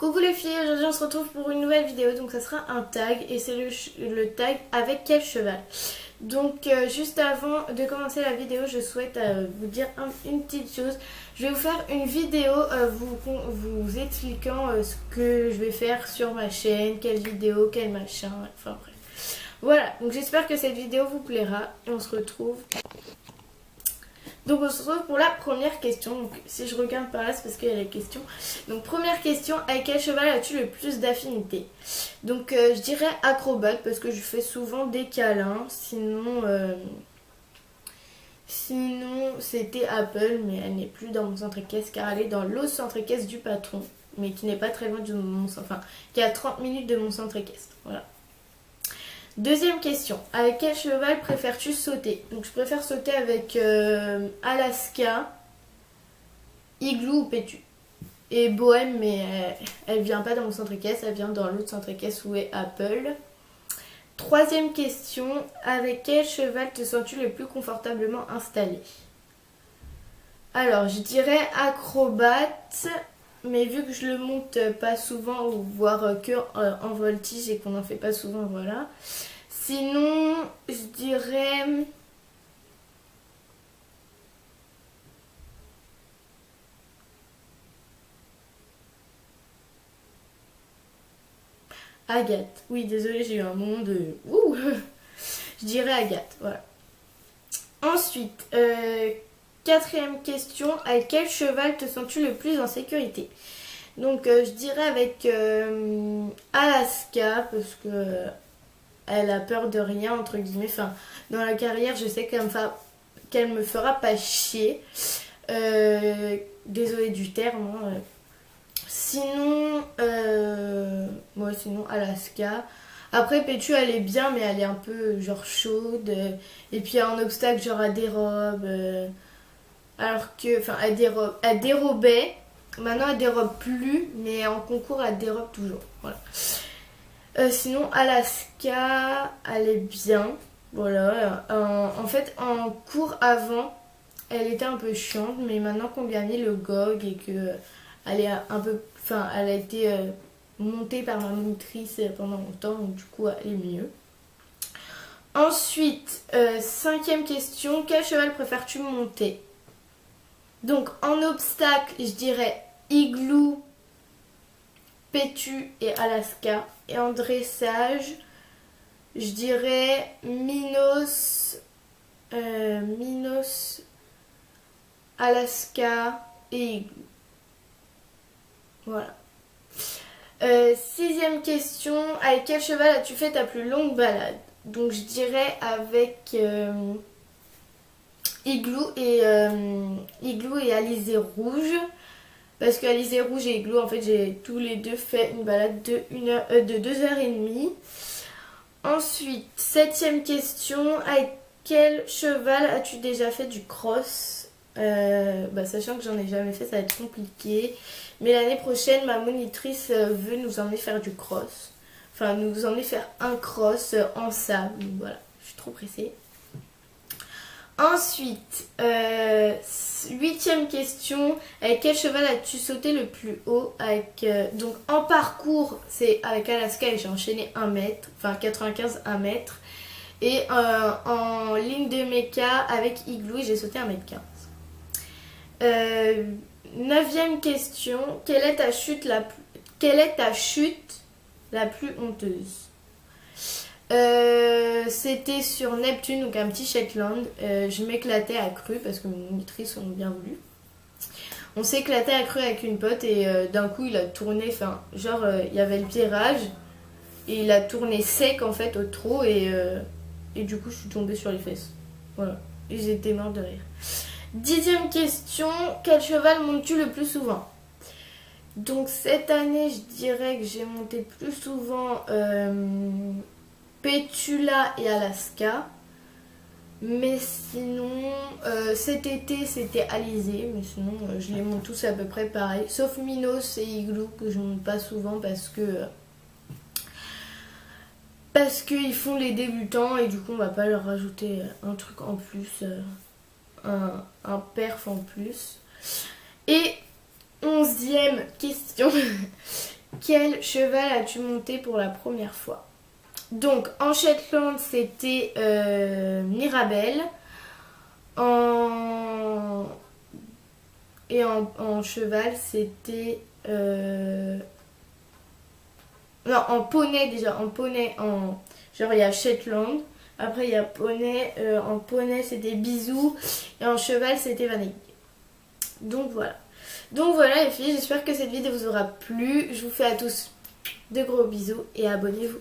Coucou les filles, aujourd'hui on se retrouve pour une nouvelle vidéo, donc ça sera un tag et c'est le tag avec quel cheval. Donc juste avant de commencer la vidéo, je souhaite vous dire une petite chose. Je vais vous faire une vidéo vous expliquant ce que je vais faire sur ma chaîne, quelle vidéo, quel machin, enfin bref. Voilà, donc j'espère que cette vidéo vous plaira et on se retrouve. Donc on se retrouve pour la première question. Donc si je regarde par là, c'est parce qu'il y a la question. Donc première question, avec quel cheval as-tu le plus d'affinité? Donc je dirais acrobate parce que je fais souvent des câlins. Sinon c'était Apple, mais elle n'est plus dans mon centre équestre car elle est dans l'autre centre équestre du patron, mais qui n'est pas très loin de mon centre, enfin qui est à 30 minutes de mon centre équestre. Voilà. Deuxième question, avec quel cheval préfères-tu sauter? Donc je préfère sauter avec Alaska, Igloo ou Pétu. Et Bohème, mais elle vient pas dans mon centre équestre, elle vient dans l'autre centre équestre où est Apple. Troisième question, avec quel cheval te sens-tu le plus confortablement installé? Alors je dirais acrobate, mais vu que je le monte pas souvent, ou voire que en voltige et qu'on n'en fait pas souvent, voilà. Sinon, je dirais Agathe. Oui, désolée, j'ai eu un moment de... Ouh. Je dirais Agathe, voilà. Ensuite, quatrième question, avec quel cheval te sens-tu le plus en sécurité? Donc je dirais avec Alaska parce que elle a peur de rien entre guillemets. Enfin, dans la carrière, je sais qu'elle me fera pas chier. Désolée du terme. Hein. Sinon, sinon Alaska. Après Pétu, elle est bien, mais elle est un peu genre chaude. Et puis en obstacle, genre elle dérobe. Alors que, enfin, elle dérobait. Maintenant, elle dérobe plus, mais en concours, elle dérobe toujours. Voilà. Sinon, Alaska, elle est bien. Voilà. En fait, en cours avant, elle était un peu chiante, mais maintenant qu'on lui a mis le GOG et que elle est un peu, enfin, elle a été montée par ma monitrice pendant longtemps, donc du coup, elle est mieux. Ensuite, cinquième question, quel cheval préfères-tu monter? Donc en obstacle, je dirais Igloo, Pétu et Alaska. Et en dressage, je dirais Minos, Alaska et Igloo. Voilà. Sixième question, avec quel cheval as-tu fait ta plus longue balade? Donc je dirais avec Igloo et Alizé Rouge. Parce qu'Alizé Rouge et Igloo, en fait, j'ai tous les deux fait une balade de 2h30. Ensuite, septième question, avec quel cheval as-tu déjà fait du cross? Sachant que j'en ai jamais fait, ça va être compliqué. Mais l'année prochaine, ma monitrice veut nous emmener faire du cross. Enfin, nous emmener faire un cross en sable. Donc, voilà, je suis trop pressée. Ensuite, huitième question, avec quel cheval as-tu sauté le plus haut? Donc en parcours, c'est avec Alaska et j'ai enchaîné 1 mètre, enfin 95 1 mètre. Et en ligne de méca avec Igloo, j'ai sauté 1m15. Neuvième question, quelle est ta chute la plus honteuse? C'était sur Neptune, donc un petit Shetland. Je m'éclatais à cru parce que mes monitrices ont bien voulu. On s'éclatait à cru avec une pote et d'un coup il a tourné, enfin genre il y avait le virage et il a tourné sec en fait au trot et du coup je suis tombée sur les fesses. Voilà, et j'étais morte de rire. Dixième question, quel cheval montes-tu le plus souvent? Donc cette année je dirais que j'ai monté plus souvent Pétula et Alaska. Mais sinon, cet été c'était Alizé. Mais sinon, je les monte tous à peu près pareil. Sauf Minos et Igloo que je monte pas souvent parce qu'ils font les débutants et du coup on va pas leur rajouter un truc en plus, un perf en plus. Et 11e question. Quel cheval as-tu monté pour la première fois? Donc en Shetland c'était Mirabelle. Et en cheval c'était... Non, en poney déjà. En poney, genre il y a Shetland. Après il y a poney. En poney c'était Bisou. Et en cheval c'était Vanille. Donc voilà. Donc voilà les filles, j'espère que cette vidéo vous aura plu. Je vous fais à tous de gros bisous et abonnez-vous.